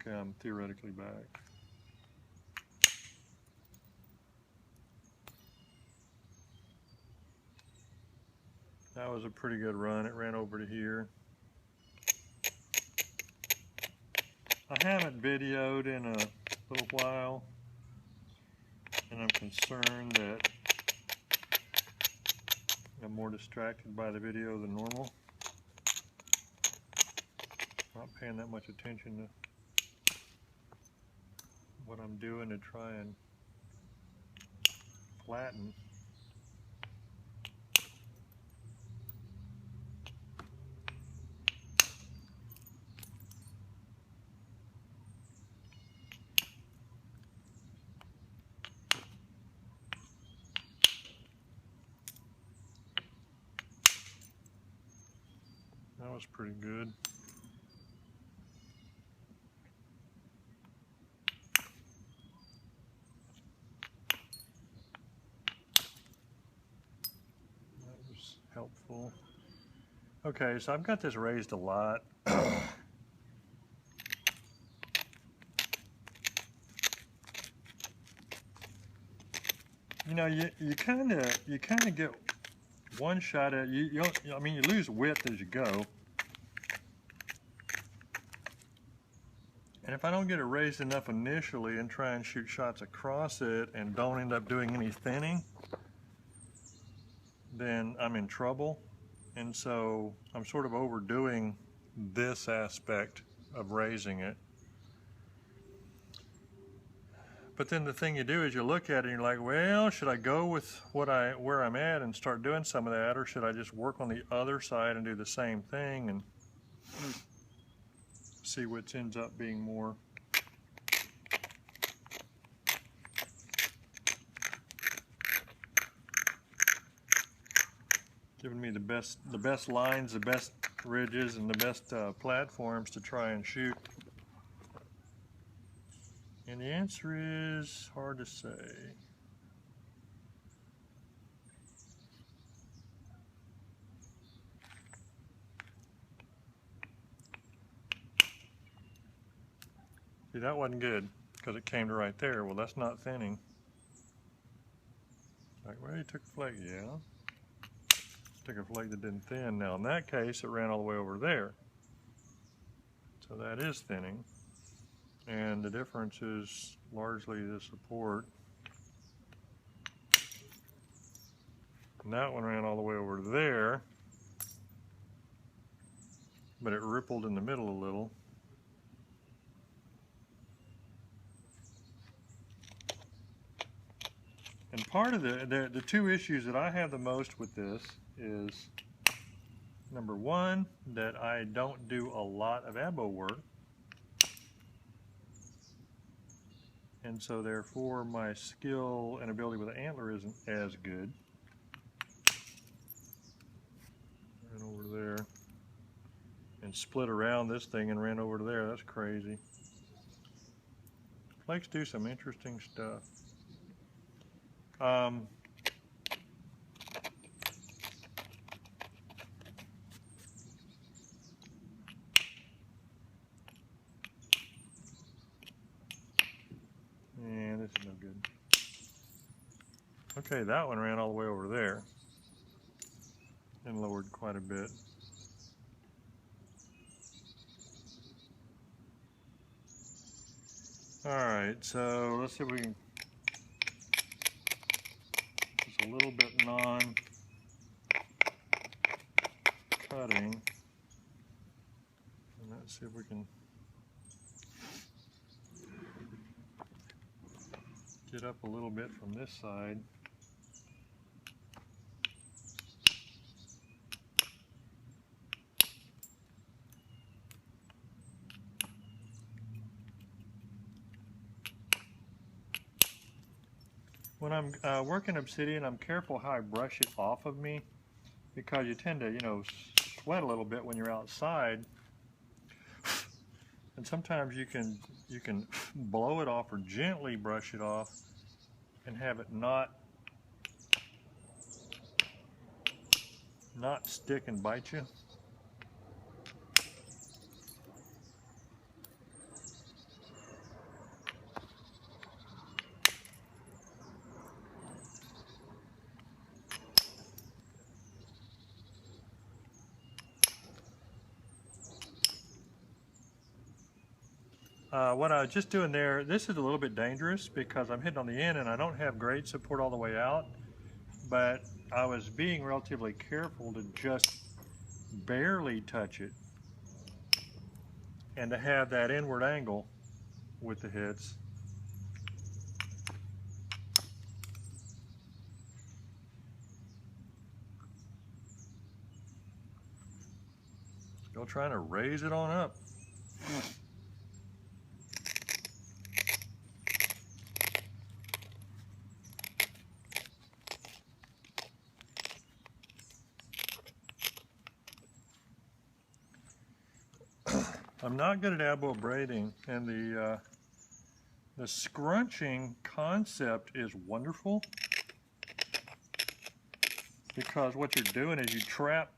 Okay, I'm theoretically back. That was a pretty good run. It ran over to here. I haven't videoed in a little while, and I'm concerned that I'm more distracted by the video than normal. Not paying that much attention to what I'm doing to try and flatten. That was pretty good. That was helpful. Okay, so I've got this raised a lot. You know, you kind of get one shot at you. I mean, you lose width as you go. And if I don't get it raised enough initially and try and shoot shots across it and don't end up doing any thinning, then I'm in trouble. And so I'm sort of overdoing this aspect of raising it. But then the thing you do is you look at it and you're like, well, should I go with where I'm at and start doing some of that, or should I just work on the other side and do the same thing and see which ends up being more? Giving me the best lines, the best ridges, and the best platforms to try and shoot. And the answer is hard to say. See, that wasn't good because it came to right there. Well, that's not thinning. Like, well, you took a flake, yeah. Took a flake that didn't thin. Now, in that case, it ran all the way over there. So that is thinning. And the difference is largely the support. And that one ran all the way over there, but it rippled in the middle a little. And part of the two issues that I have the most with this is, number one, that I don't do a lot of abo work. And so therefore my skill and ability with the antler isn't as good. Ran over there and split around this thing and ran over to there. That's crazy. Flakes do some interesting stuff. And this is no good. Okay, that one ran all the way over there and lowered quite a bit. Alright, so let's see if we can, just a little bit non-cutting. And let's see if we can get up a little bit from this side. When I'm working obsidian, I'm careful how I brush it off of me, because you tend to, you know, sweat a little bit when you're outside, and sometimes you can blow it off or gently brush it off and have it not stick and bite you. What I was just doing there, this is a little bit dangerous because I'm hitting on the end and I don't have great support all the way out, but I was being relatively careful to just barely touch it and to have that inward angle with the hits. Still trying to raise it on up. I'm not good at abo braiding, and the scrunching concept is wonderful because what you're doing is you trap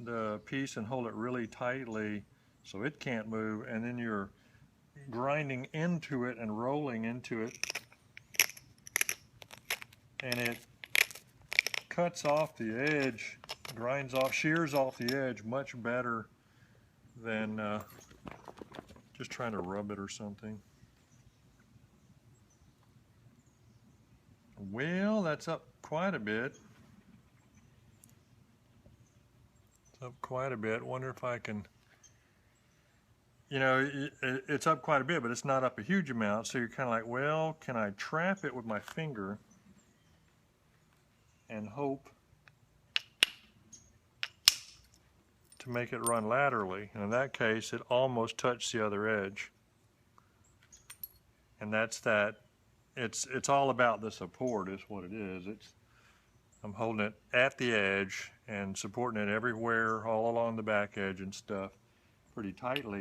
the piece and hold it really tightly so it can't move, and then you're grinding into it and rolling into it, and it cuts off the edge, shears off the edge much better than just trying to rub it or something. Well, that's up quite a bit. It's up quite a bit. Wonder if I can, you know, it's up quite a bit, but it's not up a huge amount. So you're kind of like, well, can I trap it with my finger and hope to make it run laterally? And in that case, it almost touched the other edge. And that's that. It's all about the support is what it is. I'm holding it at the edge and supporting it everywhere, all along the back edge and stuff, pretty tightly.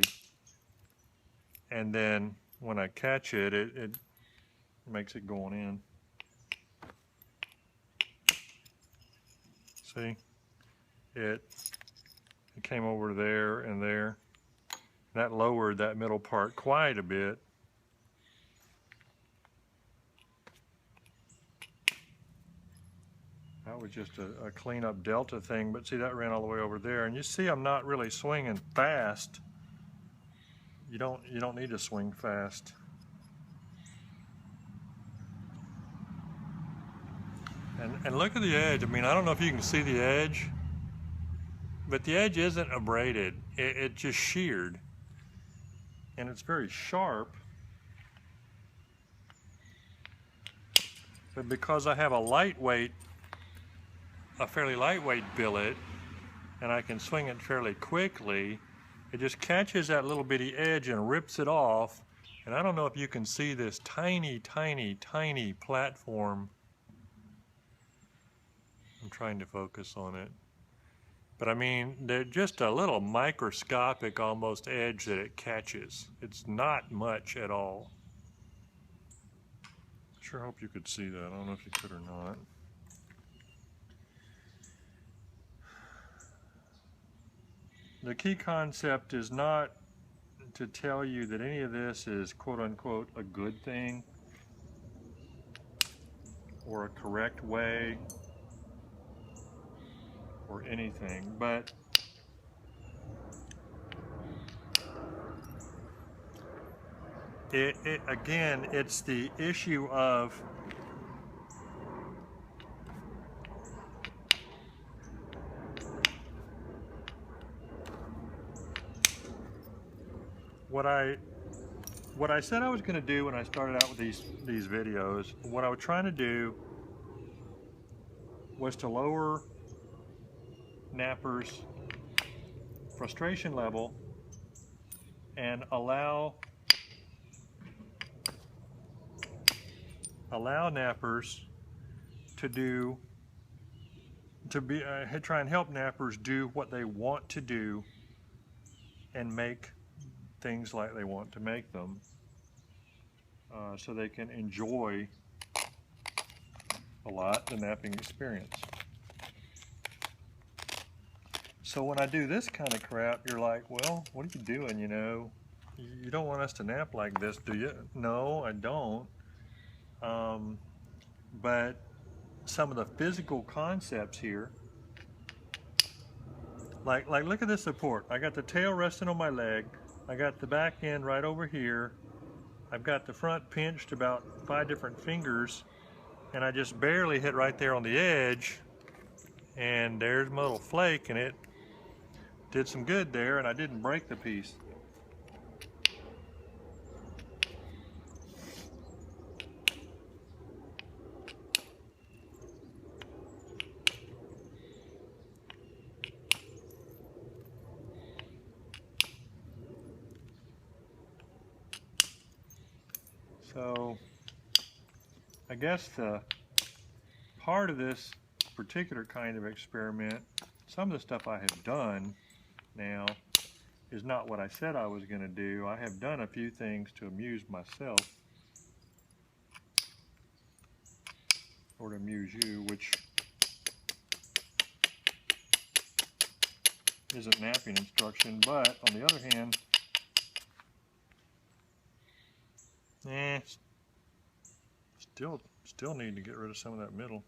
And then when I catch it, it makes it going in. See? It came over there and there. That lowered that middle part quite a bit. That was just a clean-up delta thing, but see, that ran all the way over there. And you see I'm not really swinging fast. You don't need to swing fast. And look at the edge. I mean, I don't know if you can see the edge, but the edge isn't abraded. It just sheared. And it's very sharp. But because I have a fairly lightweight billet, and I can swing it fairly quickly, it just catches that little bitty edge and rips it off. And I don't know if you can see this tiny, tiny, tiny platform. I'm trying to focus on it. But I mean, they're just a little microscopic almost edge that it catches. It's not much at all. Sure hope you could see that. I don't know if you could or not. The key concept is not to tell you that any of this is quote-unquote a good thing or a correct way or anything, but again, it's the issue of what I said I was going to do when I started out with these videos. What I was trying to do was to lower nappers' frustration level and allow nappers to try and help nappers do what they want to do and make things like they want to make them, so they can enjoy a lot the napping experience. So when I do this kind of crap, you're like, well, what are you doing, you know? You don't want us to nap like this, do you? No, I don't. But some of the physical concepts here, like look at this support. I got the tail resting on my leg, I got the back end right over here. I've got the front pinched about 5 different fingers, and I just barely hit right there on the edge, and there's my little flake, and it did some good there, and I didn't break the piece. So I guess the part of this particular kind of experiment, some of the stuff I have done now is not what I said I was going to do. I have done a few things to amuse myself, or to amuse you, which isn't knapping instruction, but on the other hand, still need to get rid of some of that middle.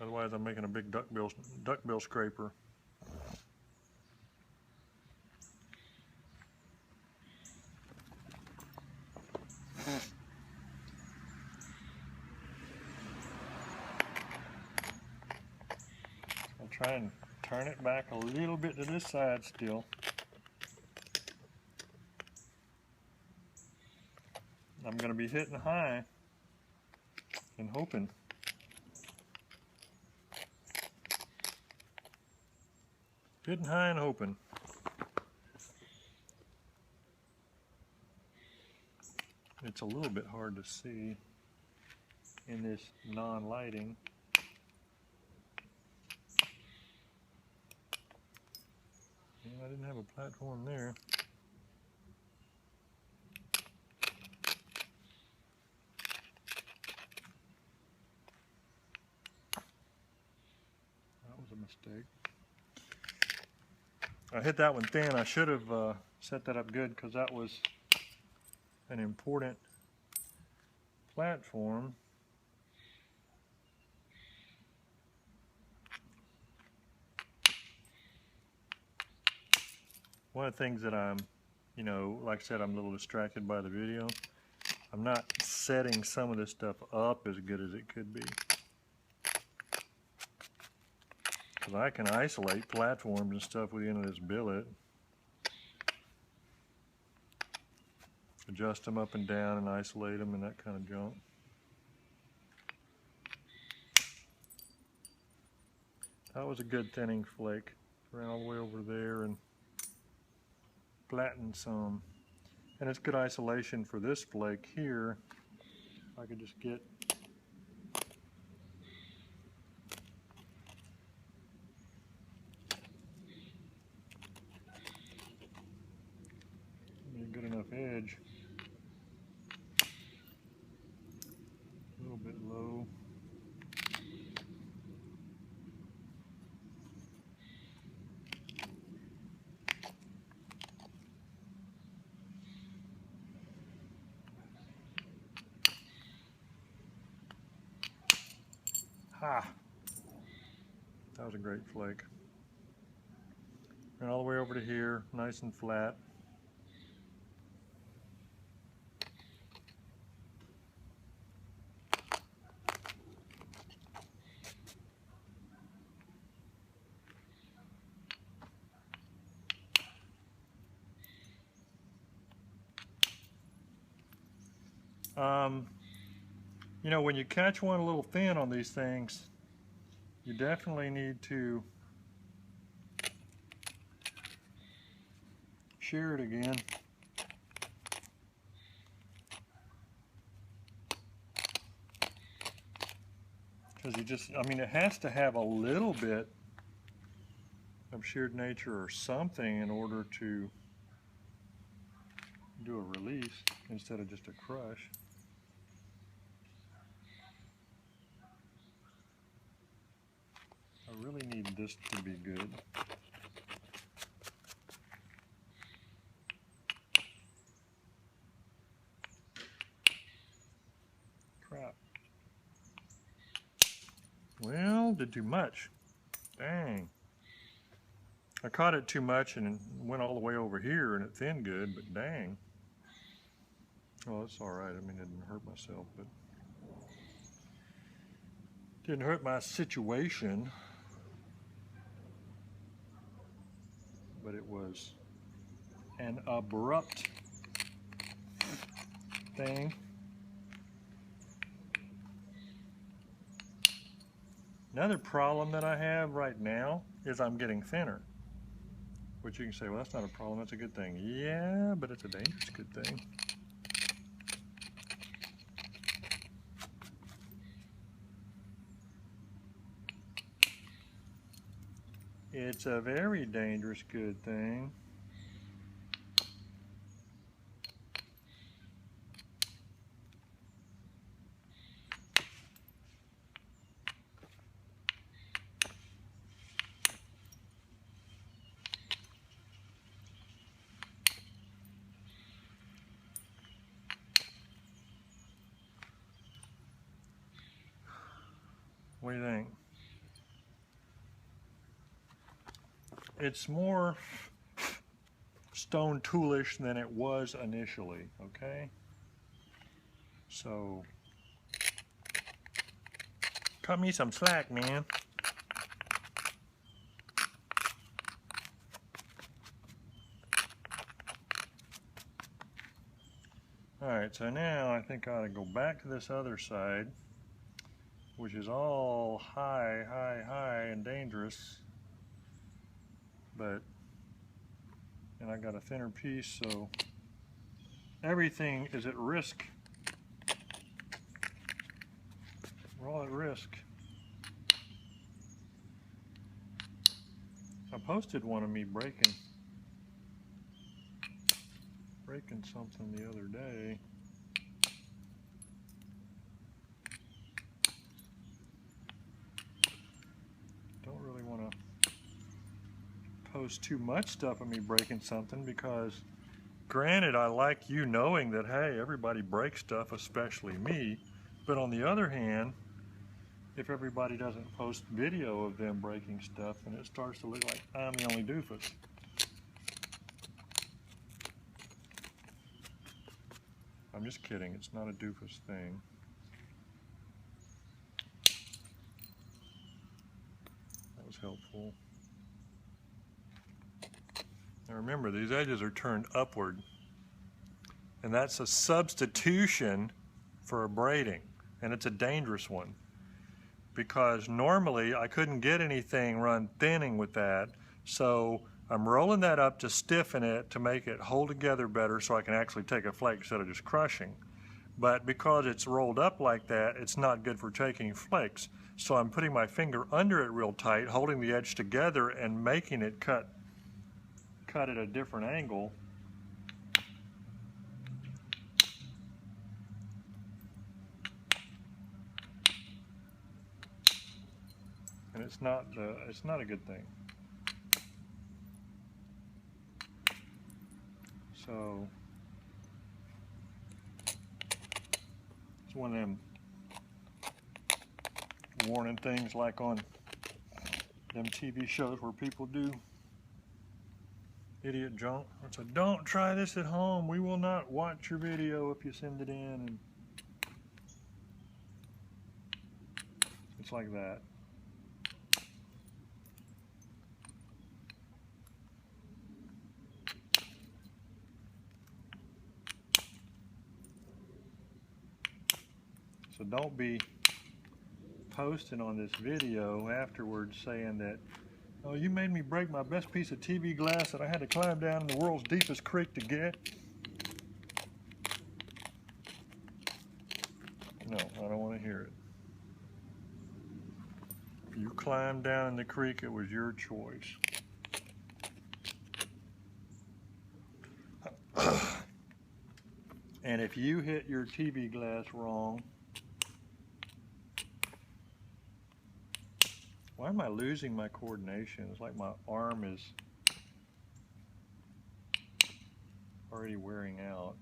Otherwise I'm making a big duckbill scraper. I'll try and turn it back a little bit to this side still. I'm going to be hitting high and hoping. Hitting high and hoping. It's a little bit hard to see in this non-lighting. Yeah, I didn't have a platform there. That was a mistake. I hit that one thin. I should have set that up good, because that was an important platform. One of the things that I'm, like I said, I'm a little distracted by the video. I'm not setting some of this stuff up as good as it could be. Because I can isolate platforms and stuff with the end of this billet. Adjust them up and down and isolate them and that kind of junk. That was a good thinning flake. Ran all the way over there and flattened some. And it's good isolation for this flake here. If I could just get a good enough edge. A little bit low. Ha! That was a great flake. And all the way over to here, nice and flat. When you catch one a little thin on these things, you definitely need to shear it again. Because it has to have a little bit of sheared nature or something in order to do a release instead of just a crush. I really need this to be good. Crap. Well, did too much. Dang. I caught it too much and went all the way over here and it thinned good, but dang. Oh, it's all right. I mean, it didn't hurt myself, but didn't hurt my situation. But it was an abrupt thing. Another problem that I have right now is I'm getting thinner. Which you can say, well, that's not a problem, that's a good thing. Yeah, but it's a dangerous good thing. It's a very dangerous good thing. What do you think? It's more stone toolish than it was initially, okay? So, cut me some slack, man. Alright, so now I think I ought to go back to this other side, which is all high, high, high and dangerous. But, and I got a thinner piece, so everything is at risk. We're all at risk. I posted one of me breaking something the other day. Don't really want to post too much stuff of me breaking something because granted, I like you knowing that, hey, everybody breaks stuff, especially me. But on the other hand, if everybody doesn't post video of them breaking stuff, then it starts to look like I'm the only doofus. I'm just kidding, it's not a doofus thing. That was helpful. Now remember, these edges are turned upward, and that's a substitution for a braiding, and it's a dangerous one because normally I couldn't get anything run thinning with that, so I'm rolling that up to stiffen it to make it hold together better so I can actually take a flake instead of just crushing. But because it's rolled up like that, it's not good for taking flakes, so I'm putting my finger under it real tight, holding the edge together and making it cut at a different angle. And it's not a good thing. So it's one of them warning things like on them TV shows where people do idiot junk. It's like, don't try this at home. We will not watch your video if you send it in. And it's like that. So don't be posting on this video afterwards saying that, oh, you made me break my best piece of TV glass that I had to climb down in the world's deepest creek to get. No, I don't want to hear it. You climbed down in the creek, it was your choice. And if you hit your TV glass wrong, why am I losing my coordination? It's like my arm is already wearing out.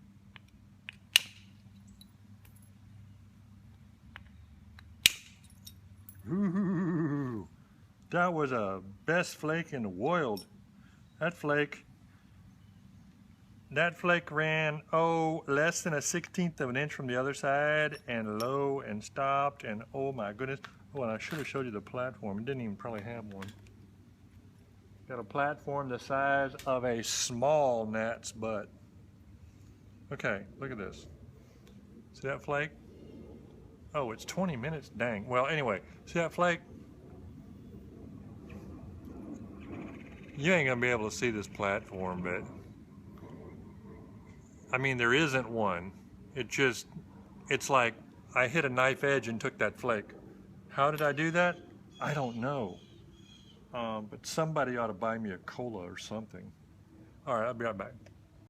Ooh, that was a best flake in the world. That flake ran, oh, less than a 1/16 of an inch from the other side, and low, and stopped, and oh my goodness. Oh, and I should have showed you the platform. It didn't even probably have one. Got a platform the size of a small gnat's butt. Okay, look at this. See that flake? Oh, it's 20 minutes, dang. Well, anyway, see that flake? You ain't gonna be able to see this platform, but I mean, there isn't one. It's like I hit a knife edge and took that flake. How did I do that? I don't know. But somebody ought to buy me a cola or something. All right, I'll be right back.